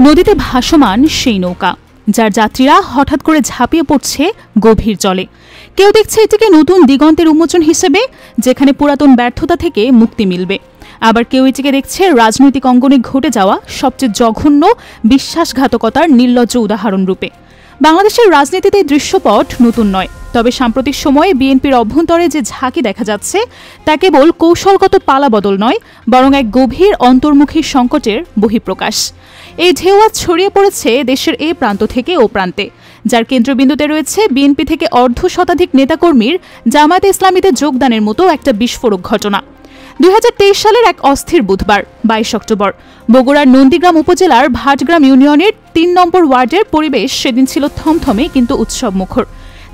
নদীতে ভাসমান সেই নৌকা, যার যাত্রীরা হঠাৎ করে ঝাঁপিয়ে পড়ছে গভীর জলে। কেউ দেখছে এটিকে নতুন দিগন্তের উন্মোচন হিসেবে, যেখানে পুরাতন ব্যর্থতা থেকে মুক্তি মিলবে। আবার কেউ এটিকে দেখছে রাজনৈতিক অঙ্গনে ঘটে যাওয়া সবচেয়ে জঘন্য বিশ্বাসঘাতকতার নির্লজ্জ উদাহরণ রূপে। বাংলাদেশের রাজনীতিতে এই দৃশ্যপট নতুন নয়, তবে সাম্প্রতিক সময়ে বিএনপির অভ্যন্তরে যে ঝাঁকি দেখা যাচ্ছে তা কেবল কৌশলগত পালাবদল নয়, বরং এক গভীর অন্তর্মুখী সংকটের বহিঃপ্রকাশ। এই ঢেউ আজ ছড়িয়ে পড়েছে দেশের এ প্রান্ত থেকে ও প্রান্তে, যার কেন্দ্রবিন্দুতে রয়েছে বিএনপি থেকে অর্ধশতাধিক নেতাকর্মীর জামায়াতে ইসলামীতে যোগদানের মতো একটা বিস্ফোরক ঘটনা। 2023 সালের এক অস্থির বুধবার 22 অক্টোবর বগুড়ার নন্দীগ্রাম উপজেলার ভাটগ্রাম ইউনিয়নের 3 নম্বর ওয়ার্ডের পরিবেশ সেদিন ছিল থমথমে কিন্তু উৎসবমুখর।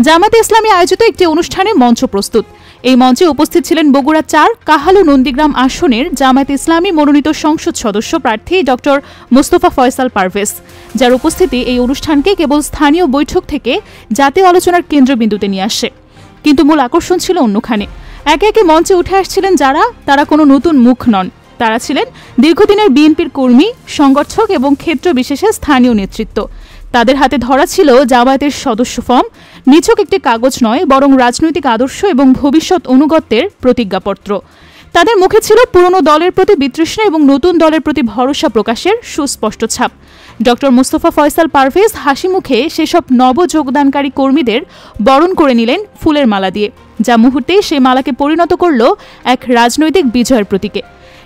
জামায়াতে ইসলামী আয়োজিত একটি অনুষ্ঠানে মঞ্চ প্রস্তুত। এই মঞ্চে উপস্থিত ছিলেন বগুড়া 4 কাহালু নন্দীগ্রাম আসনের জামায়াতে ইসলামী মনোনীত সংসদ সদস্য প্রার্থী ডক্টর মোস্তফা ফয়সাল পারভেজ, যার উপস্থিতি এই অনুষ্ঠানকে কেবল স্থানীয় বৈঠক থেকে জাতীয় আলোচনার কেন্দ্রবিন্দুতে নিয়ে আসে। কিন্তু মূল আকর্ষণ ছিল অন্যখানে। একে একে মঞ্চে উঠে আসছিলেন তারা কোনো নতুন মুখ নন, তারা ছিলেন দীর্ঘদিনের বিএনপির কর্মী, সংগঠক এবং ক্ষেত্র বিশেষে স্থানীয় নেতৃত্ব। তাদের হাতে ধরা ছিল জামায়াতের সদস্য ফর্ম, নিছক একটি কাগজ নয়, বরং রাজনৈতিক আদর্শ এবং ভবিষ্যৎ অনুগত্যের প্রতিজ্ঞাপত্র। তাদের মুখে ছিল পুরনো দলের প্রতি বিতৃষ্ণা এবং নতুন দলের প্রতি ভরসা প্রকাশের সুস্পষ্ট ছাপ। ডক্টর মোস্তফা ফয়সাল পারভেজ হাসি মুখে সেসব নব যোগদানকারী কর্মীদের বরণ করে নিলেন ফুলের মালা দিয়ে, যা মুহূর্তেই সেই মালাকে পরিণত করল এক রাজনৈতিক বিজয়ের প্রতীকে।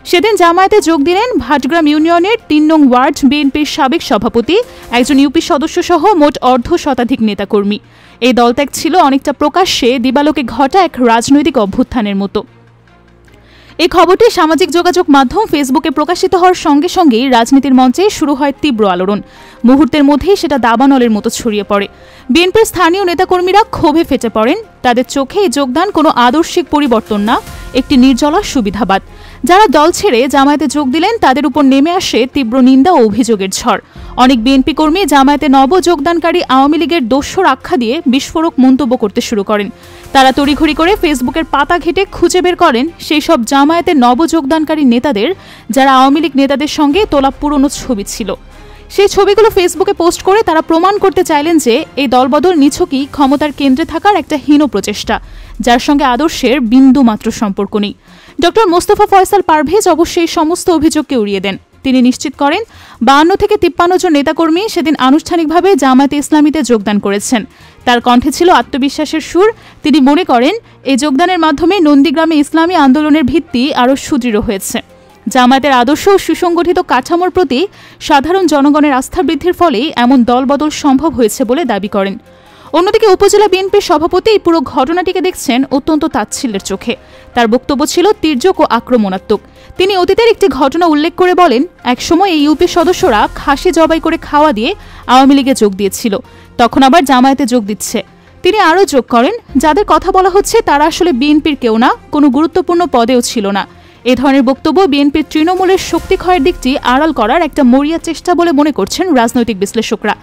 সেদিন জামায়াতে যোগ দিলেন ভাটগ্রাম ইউনিয়নের 3 নং ওয়ার্ড বিএনপির সাবেক সভাপতি, একজন ইউপি সদস্য সহ মোট অর্ধশতাধিক নেতাকর্মী। এই দলত্যাগ ছিল অনেকটা প্রকাশ্যে দিবালোকে ঘটা এক রাজনৈতিক অভ্যুত্থানের মতো। এই খবরটি সামাজিক যোগাযোগ মাধ্যম ফেসবুকে প্রকাশিত হওয়ার সঙ্গে সঙ্গেই রাজনীতির মঞ্চে শুরু হয় তীব্র আলোড়ন। মুহূর্তের মধ্যেই সেটা দাবানলের মতো ছড়িয়ে পড়ে। বিএনপির স্থানীয় নেতাকর্মীরা ক্ষোভে ফেটে পড়েন। তাদের চোখে এই যোগদান কোনো আদর্শিক পরিবর্তন না, একটি নির্জলা সুবিধাবাদ। যারা দল ছেড়ে জামায়াতে যোগ দিলেন তাদের উপর নেমে আসে তীব্র নিন্দা ও অভিযোগের ঝড়। অনেক বিএনপি কর্মী জামায়াতে নব যোগদানকারী আওয়ামী লীগের দোসর আখ্যা দিয়ে বিস্ফোরক মন্তব্য করতে শুরু করেন। তারা তড়িঘড়ি করে ফেসবুকের পাতা ঘেঁটে খুঁজে বের করেন সেই সব জামায়াতে নব যোগদানকারী নেতাদের, যারা আওয়ামী লীগ নেতাদের সঙ্গে তোলা পুরনো ছবি ছিল। সেই ছবিগুলো ফেসবুকে পোস্ট করে তারা প্রমাণ করতে চাইলেন যে এই দলবদল নিছকই ক্ষমতার কেন্দ্রে থাকার একটা হীন প্রচেষ্টা, যার সঙ্গে আদর্শের বিন্দু মাত্র সম্পর্ক নেই। ডক্টর মোস্তফা ফয়সাল পারভেজ অবশ্যই সমস্ত অভিযোগকে উড়িয়ে দেন। তিনি নিশ্চিত করেন 52 থেকে 53 জন নেতাকর্মী সেদিন আনুষ্ঠানিকভাবে জামায়াতে ইসলামীতে যোগদান করেছেন। তার কণ্ঠে ছিল আত্মবিশ্বাসের সুর। তিনি মনে করেন এই যোগদানের মাধ্যমে নন্দীগ্রামে ইসলামী আন্দোলনের ভিত্তি আরও সুদৃঢ় হয়েছে। জামায়াতের আদর্শ ও সুসংগঠিত কাঠামোর প্রতি সাধারণ জনগণের আস্থা বৃদ্ধির ফলেই এমন দলবদল সম্ভব হয়েছে বলে দাবি করেন। অন্যদিকে উপজেলা বিএনপির সভাপতি এই পুরো ঘটনাটিকে দেখছেন অত্যন্ত তাচ্ছিল্যের চোখে। তার বক্তব্য ছিল তীর্যক ও আক্রমণাত্মক। তিনি অতীতের একটি ঘটনা উল্লেখ করে বলেন, একসময় এই ইউপি সদস্যরা খাসি জবাই করে খাওয়া দিয়ে আওয়ামী লীগে যোগ দিয়েছিল, তখন আবার জামায়াতে যোগ দিচ্ছে। তিনি আরও যোগ করেন, যাদের কথা বলা হচ্ছে তারা আসলে বিএনপির কেউ না, কোনো গুরুত্বপূর্ণ পদেও ছিল না। এ ধরনের বক্তব্য বিএনপির তৃণমূলের শক্তি ক্ষয়ের দিকটি আড়াল করার একটা মরিয়া চেষ্টা বলে মনে করছেন রাজনৈতিক বিশ্লেষকরা।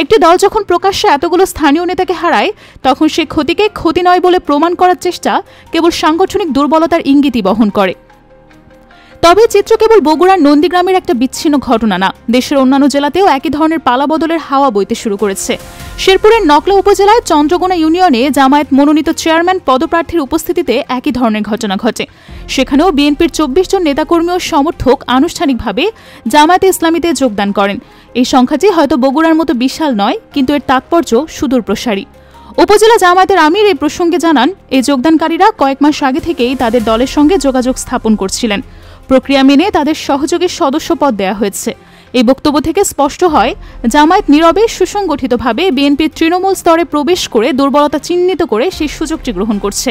একটি দল যখন প্রকাশ্যে এতগুলো স্থানীয় নেতাকে হারায়, তখন সে ক্ষতিকে ক্ষতি নয় বলে প্রমাণ করার চেষ্টা কেবল সাংগঠনিক দুর্বলতার ইঙ্গিতই বহন করে। তবে চিত্র কেবল বগুড়ার নন্দীগ্রামের একটা বিচ্ছিন্ন ঘটনা না, দেশের অন্যান্য জেলাতেও একই ধরনের পালাবদলের হাওয়া বইতে শুরু করেছে। শেরপুরের নকলা উপজেলায় চন্দ্রগোনা ইউনিয়নে জামায়াত মনোনীত চেয়ারম্যান পদপ্রার্থীর উপস্থিতিতে একই ধরনের ঘটনা ঘটে। সেখানেও বিএনপির 24 জন নেতাকর্মী ও সমর্থক আনুষ্ঠানিকভাবে জামায়াতে ইসলামীতে যোগদান করেন। এই সংখ্যাটি হয়তো বগুড়ার মতো বিশাল নয়, কিন্তু এর তাৎপর্য সুদূরপ্রসারী। উপজেলা জামায়াতের আমির এই প্রসঙ্গে জানান, এই যোগদানকারীরা কয়েক মাস আগে থেকেই তাদের দলের সঙ্গে যোগাযোগ স্থাপন করছিলেন। প্রক্রিয়া মেনে তাদের সহযোগী সদস্য পদ দেওয়া হয়েছে। এই বক্তব্য থেকে স্পষ্ট হয়, জামায়াত নীরবে সুসংগঠিতভাবে বিএনপির তৃণমূল স্তরে প্রবেশ করে দুর্বলতা চিহ্নিত করে সেই সুযোগটি গ্রহণ করছে।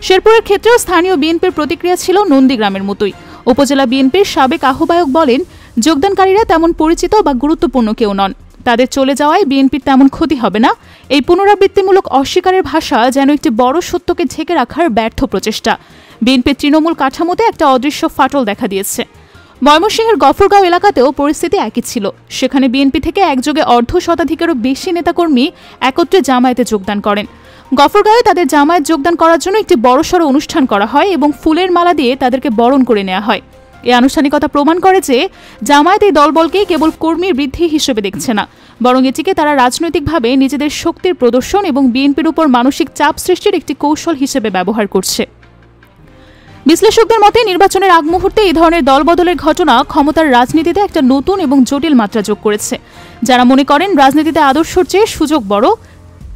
শেরপুরের ক্ষেত্রেও স্থানীয় বিএনপির প্রতিক্রিয়া ছিল নন্দীগ্রামের মতোই। উপজেলা বিএনপির সাবেক আহ্বায়ক বলেন, যোগদানকারীরা তেমন পরিচিত বা গুরুত্বপূর্ণ কেউ নন। তাদের চলে যাওয়ায় বিএনপির তেমন ক্ষতি হবে না। এই পুনরাবৃত্তিমূলক অস্বীকারের ভাষা যেন একটি বড় সত্যকে ঢেকে রাখার ব্যর্থ প্রচেষ্টা। বিএনপির তৃণমূল কাঠামোতে একটা অদৃশ্য ফাটল দেখা দিয়েছে। ময়মনসিংহের গফরগাঁও এলাকাতেও পরিস্থিতি একই ছিল। সেখানে বিএনপি থেকে একযোগে অর্ধশতাধিকেরও বেশি নেতাকর্মী একত্রে জামায়াতে যোগদান করেন। গফরগাঁওয়ে তাদের জামায়াত যোগদান করার জন্য একটি বড়সড় অনুষ্ঠান করা হয় এবং ফুলের মালা দিয়ে তাদেরকে বরণ করে নেওয়া হয়। এই আনুষ্ঠানিকতা প্রমাণ করে যে জামায়াত এই দলবলকে কেবল কর্মীর বৃদ্ধি হিসেবে দেখছে না, বরং এটিকে তারা রাজনৈতিকভাবে নিজেদের শক্তির প্রদর্শন এবং বিএনপির উপর মানসিক চাপ সৃষ্টির একটি কৌশল হিসেবে ব্যবহার করছে। বিশ্লেষকদের মতে নির্বাচনের আগ মুহূর্তে এই ধরনের দলবদলের ঘটনা ক্ষমতার রাজনীতিতে একটা নতুন এবং জটিল মাত্রা যোগ করেছে। যারা মনে করেন রাজনীতিতে আদর্শর চেয়ে সুযোগ বড়,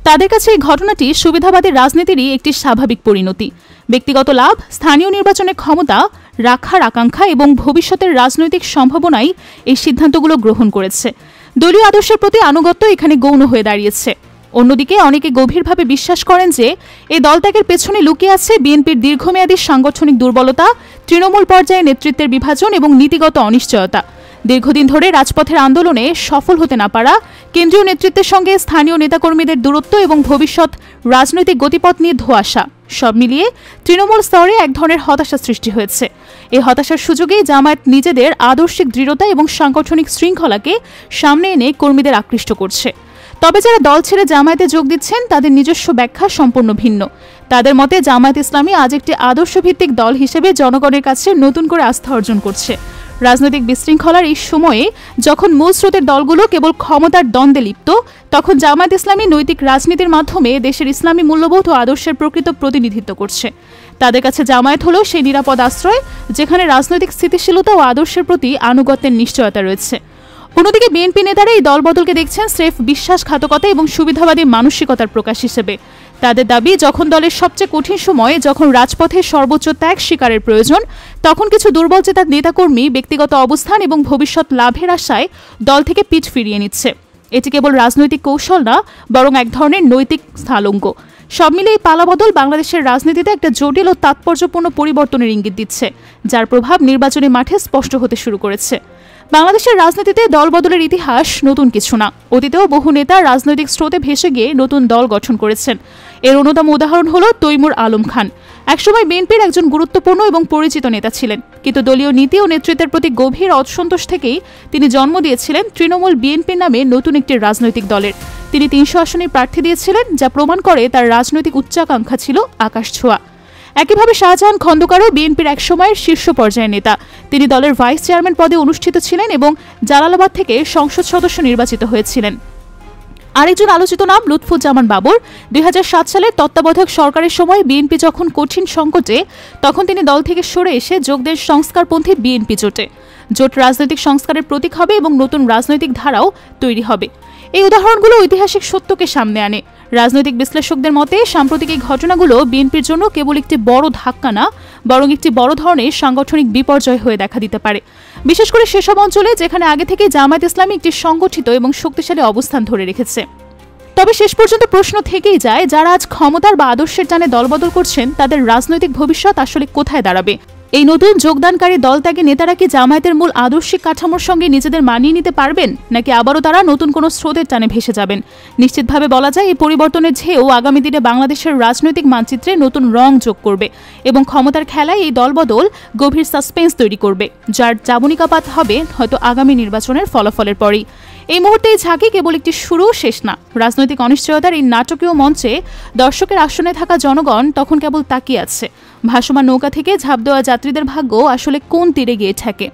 তাদের কাছে এই ঘটনাটি সুবিধাবাদী রাজনীতিরই একটি স্বাভাবিক পরিণতি। ব্যক্তিগত লাভ, স্থানীয় নির্বাচনে ক্ষমতা রাখার আকাঙ্ক্ষা এবং ভবিষ্যতের রাজনৈতিক সম্ভাবনাই এই সিদ্ধান্তগুলো গ্রহণ করেছে। দলীয় আদর্শের প্রতি আনুগত্য এখানে গৌণ হয়ে দাঁড়িয়েছে। অন্যদিকে অনেকে গভীরভাবে বিশ্বাস করেন যে এই দলত্যাগের পেছনে লুকিয়ে আছে বিএনপির দীর্ঘমেয়াদী সাংগঠনিক দুর্বলতা, তৃণমূল পর্যায়ে নেতৃত্বের বিভাজন এবং নীতিগত অনিশ্চয়তা। দীর্ঘদিন ধরে রাজপথের আন্দোলনে সফল হতে না পারা, কেন্দ্রীয় নেতৃত্বের সঙ্গে স্থানীয় নেতাকর্মীদের দূরত্ব এবং ভবিষ্যৎ রাজনৈতিক গতিপথ নিয়ে ধোঁয়াশা, সব মিলিয়ে তৃণমূল স্তরে এক ধরনের হতাশা সৃষ্টি হয়েছে। এই হতাশার সুযোগেই জামায়াত নিজেদের আদর্শিক দৃঢ়তা এবং সাংগঠনিক শৃঙ্খলাকে সামনে এনে কর্মীদের আকৃষ্ট করছে। তবে যারা দল ছেড়ে জামায়াতে যোগ দিচ্ছেন তাদের নিজস্ব ব্যাখ্যা সম্পূর্ণ ভিন্ন। তাদের মতে জামায়াত ইসলামী আজ একটি আদর্শভিত্তিক দল হিসেবে জনগণের কাছে নতুন করে আস্থা অর্জন করছে। রাজনৈতিক বিশৃঙ্খলার এই সময়ে যখন মূল স্রোতের দলগুলো কেবল ক্ষমতার দ্বন্দ্বে লিপ্ত, তখন জামায়াত ইসলামী নৈতিক রাজনীতির মাধ্যমে দেশের ইসলামী মূল্যবোধ ও আদর্শের প্রকৃত প্রতিনিধিত্ব করছে। তাদের কাছে জামায়াত হলো সেই নিরাপদ আশ্রয় যেখানে রাজনৈতিক স্থিতিশীলতা ও আদর্শের প্রতি আনুগত্যের নিশ্চয়তা রয়েছে। অন্যদিকে বিএনপি নেতারা এই দলবদলকে দেখছেন স্রেফ বিশ্বাসঘাতকতা এবং সুবিধাবাদী মানসিকতার প্রকাশ হিসেবে। তাদের দাবি, যখন দলের সবচেয়ে কঠিন সময়ে, যখন রাজপথে সর্বোচ্চ ত্যাগ স্বীকারের প্রয়োজন, তখন কিছু দুর্বলচেতার নেতাকর্মী ব্যক্তিগত অবস্থান এবং ভবিষ্যৎ লাভের আশায় দল থেকে পিঠ ফিরিয়ে নিচ্ছে। এটি কেবল রাজনৈতিক কৌশল না, বরং এক ধরনের নৈতিক স্থলঙ্গ। সব মিলিয়ে এই পালাবদল বাংলাদেশের রাজনীতিতে একটা জটিল ও তাৎপর্যপূর্ণ পরিবর্তনের ইঙ্গিত দিচ্ছে, যার প্রভাব নির্বাচনী মাঠে স্পষ্ট হতে শুরু করেছে। বাংলাদেশের রাজনীতিতে দলবদলের ইতিহাস নতুন কিছু না। অতীতেও বহু নেতা রাজনৈতিক স্রোতে ভেসে গিয়ে নতুন দল গঠন করেছেন। এর অন্যতম উদাহরণ হল তৈমুর আলম খান। একসময় বিএনপির একজন গুরুত্বপূর্ণ এবং পরিচিত নেতা ছিলেন, কিন্তু দলীয় নীতি ও নেতৃত্বের প্রতি গভীর অসন্তোষ থেকেই তিনি জন্ম দিয়েছিলেন তৃণমূল বিএনপি নামে নতুন একটি রাজনৈতিক দলের। তিনি 300 আসনে প্রার্থী দিয়েছিলেন, যা প্রমাণ করে তার রাজনৈতিক উচ্চাকাঙ্ক্ষা ছিল আকাশ ছোঁয়া। একইভাবে শাহজাহান খন্দকারও বিএনপির এক সময়ের শীর্ষ পর্যায়ের নেতা। তিনি দলের ভাইস চেয়ারম্যান পদে অনুষ্ঠিত ছিলেন এবং জালালাবাদ থেকে সংসদ সদস্য নির্বাচিত হয়েছিলেন। আরেকজন আলোচিত নাম লুৎফুজ্জামান বাবর। 2007 সালে তত্ত্বাবধায়ক সরকারের সময় বিএনপি যখন কঠিন সংকটে, তখন তিনি দল থেকে সরে এসে যোগ দেন সংস্কারপন্থী বিএনপি জোটে। জোট রাজনৈতিক সংস্কারের প্রতীক হবে এবং নতুন রাজনৈতিক ধারাও তৈরি হবে। এই উদাহরণগুলো ঐতিহাসিক সত্যকে সামনে আনে। রাজনৈতিক বিশ্লেষকদের মতে সাম্প্রতিক এই ঘটনাগুলো বিএনপির জন্য কেবল একটি বড় ধাক্কা না, বরং একটি বড় ধরনের সাংগঠনিক বিপর্যয় হয়ে দেখা দিতে পারে, বিশেষ করে সেসব অঞ্চলে যেখানে আগে থেকে জামায়াত ইসলামী একটি সংগঠিত এবং শক্তিশালী অবস্থান ধরে রেখেছে। তবে শেষ পর্যন্ত প্রশ্ন থেকেই যায়, যারা আজ ক্ষমতার বা আদর্শের টানে দলবদল করছেন তাদের রাজনৈতিক ভবিষ্যৎ আসলে কোথায় দাঁড়াবে? এই নতুন যোগদানকারী দলত্যাগী নেতারা কি জামায়াতের মূল আদর্শিক কাঠামোর সঙ্গে নিজেদের মানিয়ে নিতে পারবেন, নাকি আবারও তারা নতুন কোনো স্রোতের টানে ভেসে যাবেন? নিশ্চিতভাবে বলা যায়, এই পরিবর্তনের ঢেউ আগামী দিনে বাংলাদেশের রাজনৈতিক মানচিত্রে নতুন রং যোগ করবে এবং ক্ষমতার খেলায় এই দলবদল গভীর সাসপেন্স তৈরি করবে, যার জাবনিকাপাত হবে হয়তো আগামী নির্বাচনের ফলাফলের পরেই। এই মুহূর্তে এই ঝাঁকি কেবল একটি শুরু, শেষ না। রাজনৈতিক অনিশ্চয়তার এই নাটকীয় মঞ্চে দর্শকের আসনে থাকা জনগণ তখন কেবল তাকিয়ে আছে, ভাসমান নৌকা থেকে ঝাঁপ দেওয়া যাত্রীদের ভাগ্য আসলে কোন তীরে গিয়ে ঠেকে।